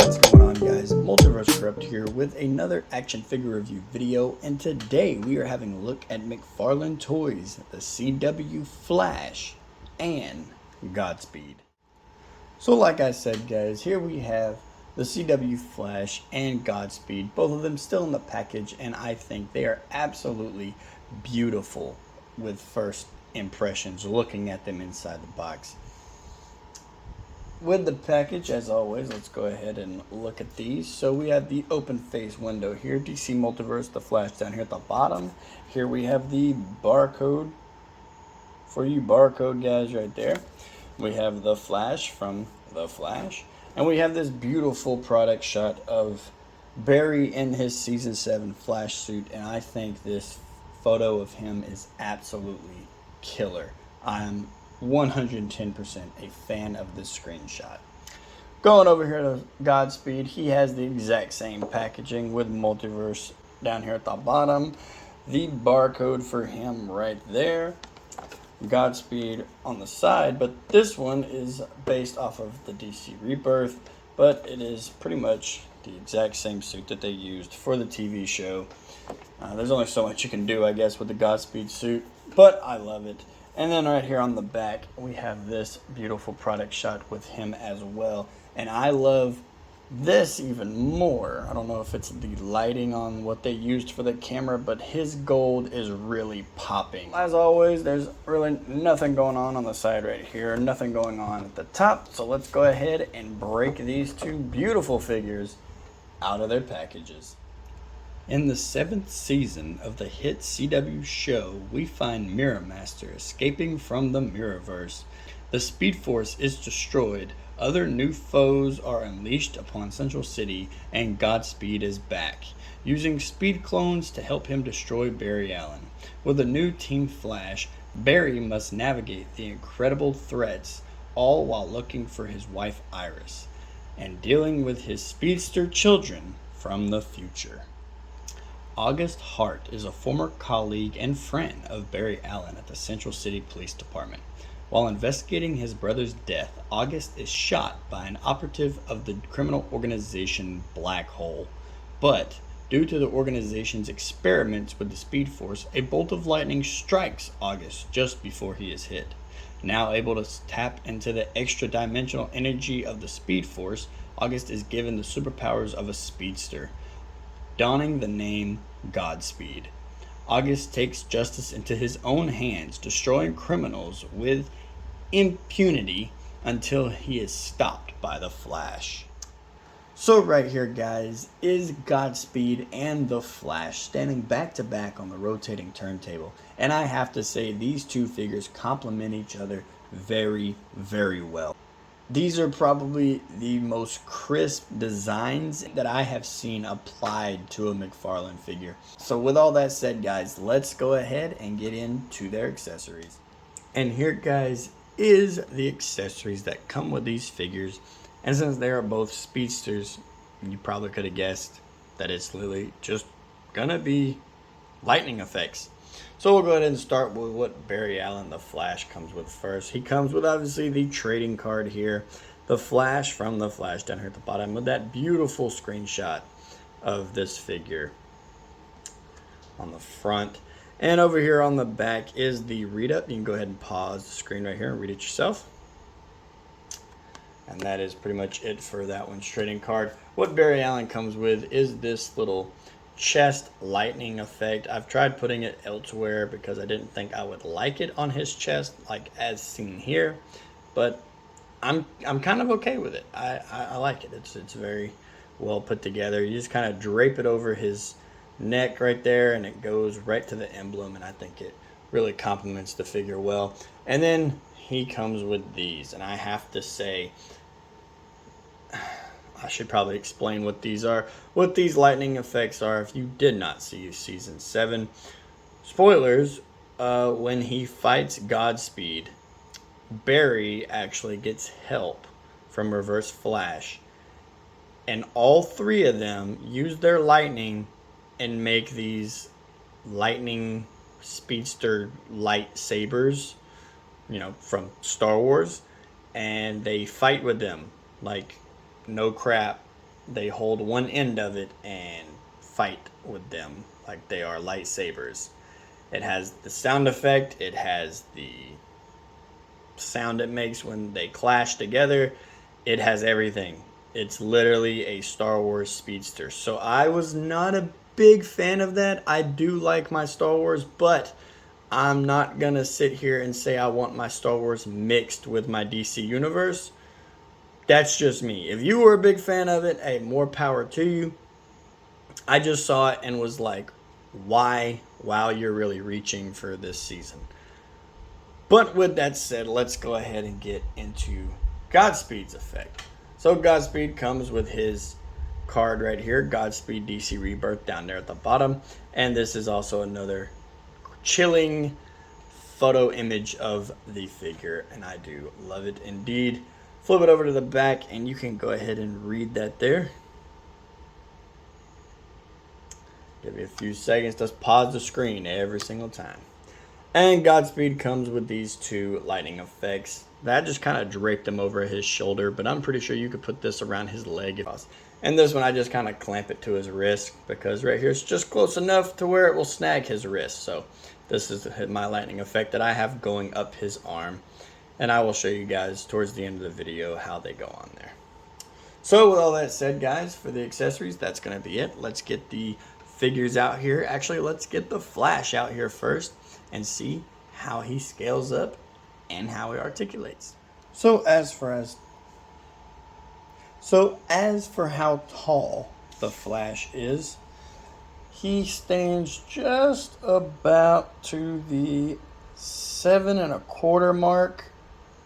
What's going on, guys? Multiverse Corrupt here with another action figure review video, and today we are having a look at McFarlane Toys, the CW Flash, and Godspeed. So like I said, guys, here we have the CW Flash and Godspeed, both of them still in the package, and I think they are absolutely beautiful with first impressions looking at them inside the box. With the package, as always, let's go ahead and look at these. So we have the open face window here, DC Multiverse, the Flash down here at the bottom. Here we have the barcode for you barcode guys right there. We have the Flash from the Flash, and we have this beautiful product shot of Barry in his season 7 Flash suit, and I think this photo of him is absolutely killer. I'm 110% a fan of this screenshot. Going over here to Godspeed, he has the exact same packaging with Multiverse down here at the bottom. The barcode for him right there. Godspeed on the side, but this one is based off of the DC Rebirth, but it is pretty much the exact same suit that they used for the TV show. There's only so much you can do, I guess, with the Godspeed suit, but I love it. And then right here on the back, we have this beautiful product shot with him as well. And I love this even more. I don't know if it's the lighting on what they used for the camera, but his gold is really popping. As always, there's really nothing going on the side right here, nothing going on at the top. So let's go ahead and break these two beautiful figures out of their packages. In the 7th season of the hit CW show, we find Mirror Master escaping from the Mirrorverse. The Speed Force is destroyed, other new foes are unleashed upon Central City, and Godspeed is back, using speed clones to help him destroy Barry Allen. With a new Team Flash, Barry must navigate the incredible threats, all while looking for his wife Iris, and dealing with his speedster children from the future. August Hart is a former colleague and friend of Barry Allen at the Central City Police Department. While investigating his brother's death, August is shot by an operative of the criminal organization Black Hole. But due to the organization's experiments with the Speed Force, a bolt of lightning strikes August just before he is hit. Now able to tap into the extra-dimensional energy of the Speed Force, August is given the superpowers of a speedster, donning the name Godspeed. August takes justice into his own hands, destroying criminals with impunity until he is stopped by the Flash. So right here, guys, is Godspeed and the Flash standing back to back on the rotating turntable. And I have to say, these two figures complement each other very, very well. These are probably the most crisp designs that I have seen applied to a McFarlane figure. So with all that said, guys, let's go ahead and get into their accessories. And here, guys, is the accessories that come with these figures. And since they are both speedsters, you probably could have guessed that it's literally just gonna be lightning effects. So we'll go ahead and start with what Barry Allen, the Flash, comes with first. He comes with, obviously, the trading card here. The Flash from the Flash down here at the bottom with that beautiful screenshot of this figure on the front. And over here on the back is the read-up. You can go ahead and pause the screen right here and read it yourself. And that is pretty much it for that one's trading card. What Barry Allen comes with is this little chest lightning effect. I've tried putting it elsewhere because I didn't think I would like it on his chest, like as seen here, but I'm kind of okay with it. I like it. It's very well put together. You just kind of drape it over his neck right there, and it goes right to the emblem, and I think it really complements the figure well. And then he comes with these, and I have to say, I should probably explain what these are. What these lightning effects are, if you did not see Season 7. Spoilers, when he fights Godspeed, Barry actually gets help from Reverse Flash. And all three of them use their lightning and make these lightning speedster lightsabers, you know, from Star Wars. And they fight with them like no crap, they hold one end of it and fight with them like they are lightsabers. It has the sound effect, it has the sound it makes when they clash together. It has everything. It's literally a Star Wars speedster. So I was not a big fan of that. I do like my Star Wars, but I'm not gonna sit here and say I want my Star Wars mixed with my DC universe. That's just me. If you were a big fan of it, hey, more power to you. I just saw it and was like, why? Wow, you're really reaching for this season. But with that said, let's go ahead and get into Godspeed's effect. So Godspeed comes with his card right here, Godspeed DC Rebirth, down there at the bottom. And this is also another chilling photo image of the figure, and I do love it indeed. Flip it over to the back and you can go ahead and read that there. Give you a few seconds, just pause the screen every single time. And Godspeed comes with these two lighting effects. That just kind of draped him over his shoulder, but I'm pretty sure you could put this around his leg. And this one I just kind of clamp it to his wrist because right here it's just close enough to where it will snag his wrist. So this is my lightning effect that I have going up his arm. And I will show you guys towards the end of the video how they go on there. So with all that said, guys, for the accessories, that's going to be it. Let's get the figures out here. Actually, let's get the Flash out here first and see how he scales up and how he articulates. So as for how tall the Flash is, he stands just about to the 7¼ mark.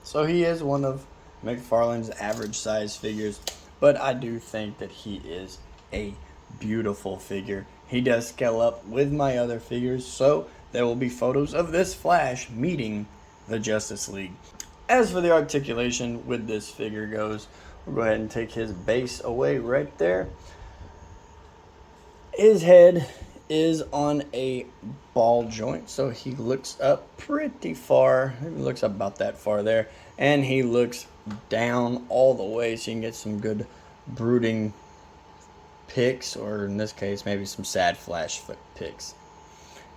So he is one of McFarlane's average size figures, but I do think that he is a beautiful figure. He does scale up with my other figures, so there will be photos of this Flash meeting the Justice League. As for the articulation with this figure goes, we'll go ahead and take his base away right there. His head is on a ball joint, so he looks up pretty far. He looks about that far there, and he looks down all the way, so you can get some good brooding pics, or in this case, maybe some sad Flash pics.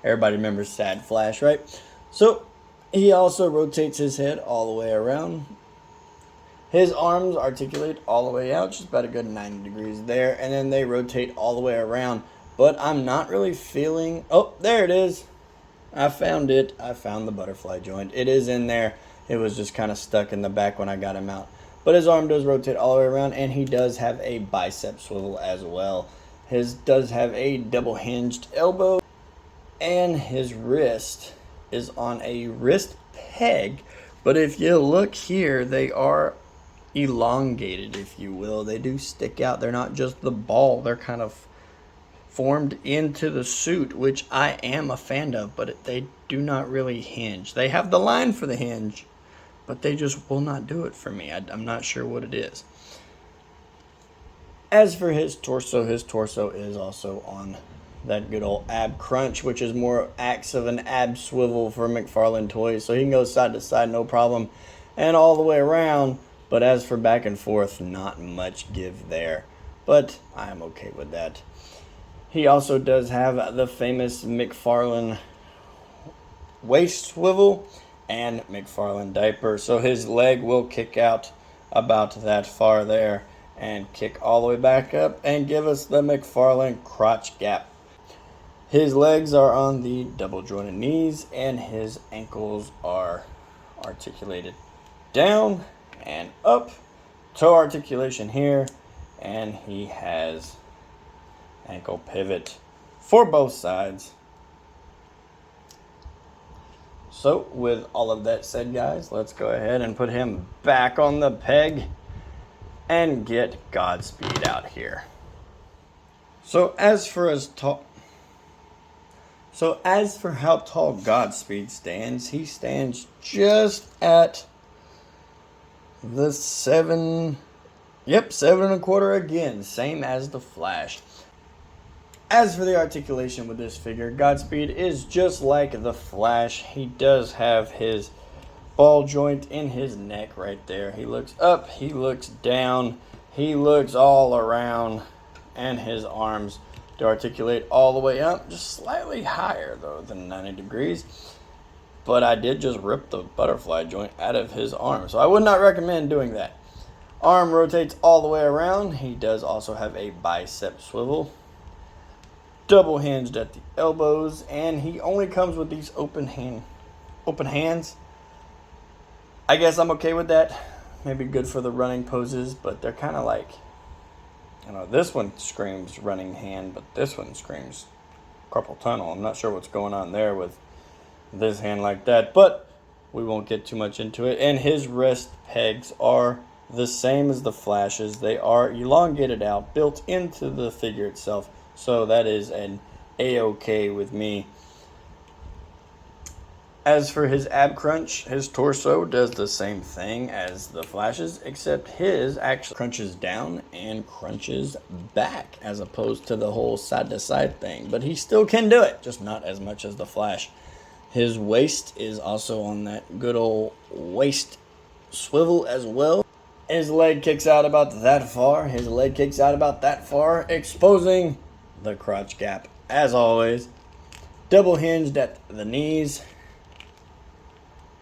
Everybody remembers sad Flash, right? So he also rotates his head all the way around. His arms articulate all the way out, just about a good 90 degrees there, and then they rotate all the way around. But I'm not really feeling... Oh, there it is. I found it. I found the butterfly joint. It is in there. It was just kind of stuck in the back when I got him out. But his arm does rotate all the way around, and he does have a bicep swivel as well. His does have a double hinged elbow, and his wrist is on a wrist peg. But if you look here, they are elongated, if you will. They do stick out. They're not just the ball. They're kind of formed into the suit, which I am a fan of, but they do not really hinge. They have the line for the hinge, but they just will not do it for me. I'm not sure what it is. As for his torso is also on that good old ab crunch, which is more acts of an ab swivel for McFarlane Toys, so he can go side to side no problem, and all the way around. But as for back and forth, not much give there, but I am okay with that. He also does have the famous McFarlane waist swivel and McFarlane diaper. So his leg will kick out about that far there and kick all the way back up and give us the McFarlane crotch gap. His legs are on the double jointed knees and his ankles are articulated down and up. Toe articulation here, and he has ankle pivot for both sides. So with all of that said, guys, let's go ahead and put him back on the peg and get Godspeed out here. So as for how tall Godspeed stands, he stands just at the 7¼ again, same as the Flash. As for the articulation with this figure, Godspeed is just like the Flash. He does have his ball joint in his neck right there. He looks up, he looks down. He looks all around, and his arms to articulate all the way up, just slightly higher though than 90 degrees. But I did just rip the butterfly joint out of his arm, so I would not recommend doing that. Arm rotates all the way around. He does also have a bicep swivel. Double hinged at the elbows, and he only comes with these open hands. I guess I'm okay with that. Maybe good for the running poses, but they're kind of like, you know, this one screams running hand, but this one screams carpal tunnel. I'm not sure what's going on there with this hand like that, but we won't get too much into it. And his wrist pegs are the same as the Flash's. They are elongated out, built into the figure itself, so that is an A-okay with me. As for his ab crunch, his torso does the same thing as the Flash's, except his actually crunches down and crunches back, as opposed to the whole side-to-side thing. But he still can do it, just not as much as the Flash. His waist is also on that good old waist swivel as well. His leg kicks out about that far. His leg kicks out about that far, exposing the crotch gap, as always. Double hinged at the knees.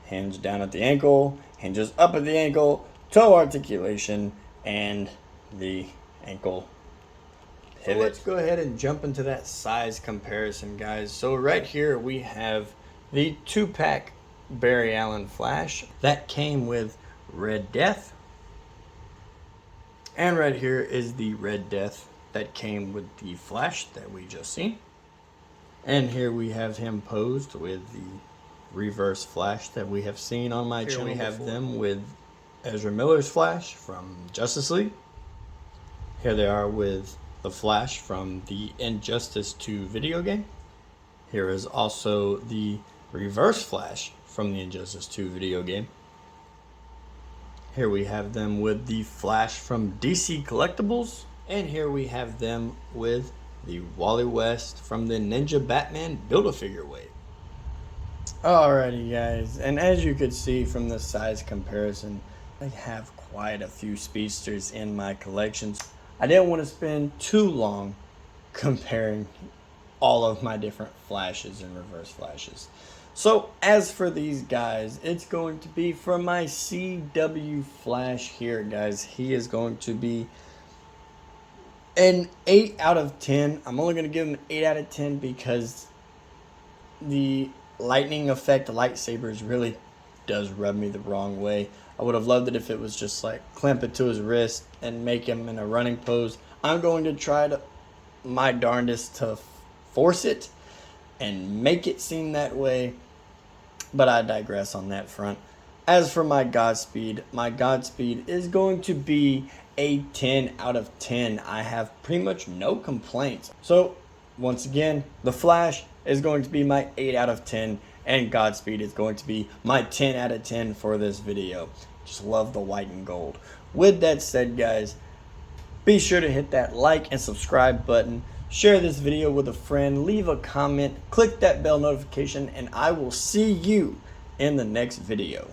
Hinge down at the ankle, hinges up at the ankle, toe articulation, and the ankle pivot. So let's go ahead and jump into that size comparison, guys. So right here we have the 2-pack Barry Allen Flash that came with Red Death. And right here is the Red Death that came with the Flash that we just seen. And here we have him posed with the Reverse Flash that we have seen on my channel. We have them with Ezra Miller's Flash from Justice League. Here they are with the Flash from the Injustice 2 video game. Here is also the Reverse Flash from the Injustice 2 video game. Here we have them with the Flash from DC Collectibles. And here we have them with the Wally West from the Ninja Batman Build-A-Figure wave. Alrighty guys, and as you could see from the size comparison, I have quite a few speedsters in my collections. I didn't want to spend too long comparing all of my different Flashes and Reverse Flashes. So as for these guys, it's going to be for my CW Flash here, guys. He is going to be an 8 out of 10. I'm only going to give him an 8 out of 10 because the lightning effect lightsabers really does rub me the wrong way. I would have loved it if it was just like clamp it to his wrist and make him in a running pose. I'm going to try my darndest to force it and make it seem that way, but I digress on that front. As for my Godspeed is going to be a 10 out of 10. I have pretty much no complaints. So once again, the Flash is going to be my 8 out of 10, and Godspeed is going to be my 10 out of 10 for this video. Just love the white and gold. With that said, guys, be sure to hit that like and subscribe button, share this video with a friend, leave a comment, click that bell notification, and I will see you in the next video.